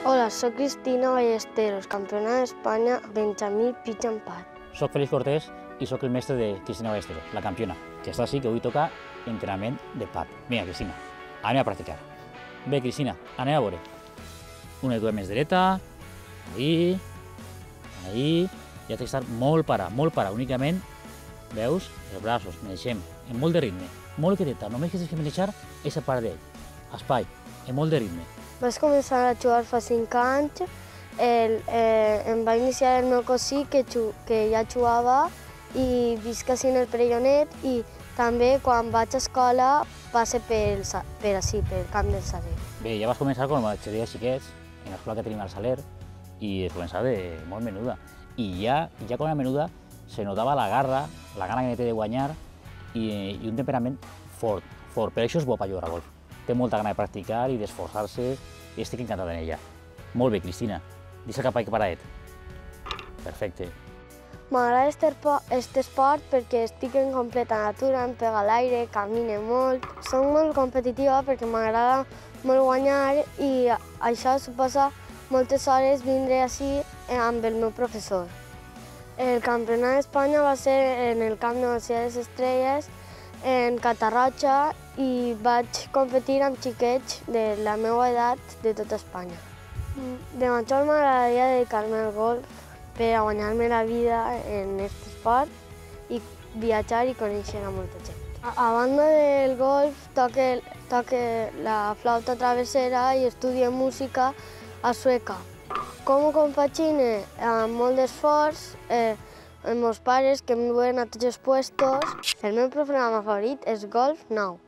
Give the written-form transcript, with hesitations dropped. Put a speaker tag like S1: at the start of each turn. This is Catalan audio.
S1: Hola, soc Cristina Ballesteros, campiona d'Espanya Benjamí Pitch and Pat.
S2: Soc Félix Cortés i sóc el mestre de Cristina Ballesteros, la campiona, que està així que avui toca entrenament de pat. Vinga, Cristina, anem a practicar. Bé, Cristina, anem a veure. Una i dues més dreta, ahí, ja té que estar molt para, únicament, veus, els braços, manegem, en molt de ritme, molt quieteta, només que tens que manejar aquesta part d'ell, espai, en molt de ritme.
S1: Vaig començar a jugar fa 5 anys, em va iniciar el meu cosí que ja jugava i visc així en el Perellonet i també quan vaig a escola passe per Camp del Saler.
S2: Bé, ja vas començar quan vaig ser xiquets, en l'escola que tenim al Saler, i es començava de molt menuda. I ja quan era menuda se notava la garra, la gana que té de guanyar i un temperament fort. Per això és bo per jugar a golf. Té molta gana de practicar i d'esforçar-se i estic encantat en ella. Molt bé, Cristina. Deixa cap aquí paradet. Perfecte.
S1: M'agrada aquest esport perquè estic en completa natura, em pega a l'aire, camine molt. Soc molt competitiva perquè m'agrada molt guanyar i això suposa moltes hores vindre així amb el meu professor. El campionat d'Espanya va ser en el camp de Masia de les Estrelles, en Catarroja, i vaig competir amb xiquets de la meva edat de tota Espanya. De major m'agradaria dedicar-me al golf per a guanyar-me la vida en aquest esport i viatjar i conèixer a molta gent. A banda del golf, toque la flauta travessera i estudio música a Sueca. Com ho compagine? Amb molt d'esforç, els meus pares que em duen a tots els puestos. El meu programa favorit és Golf Now.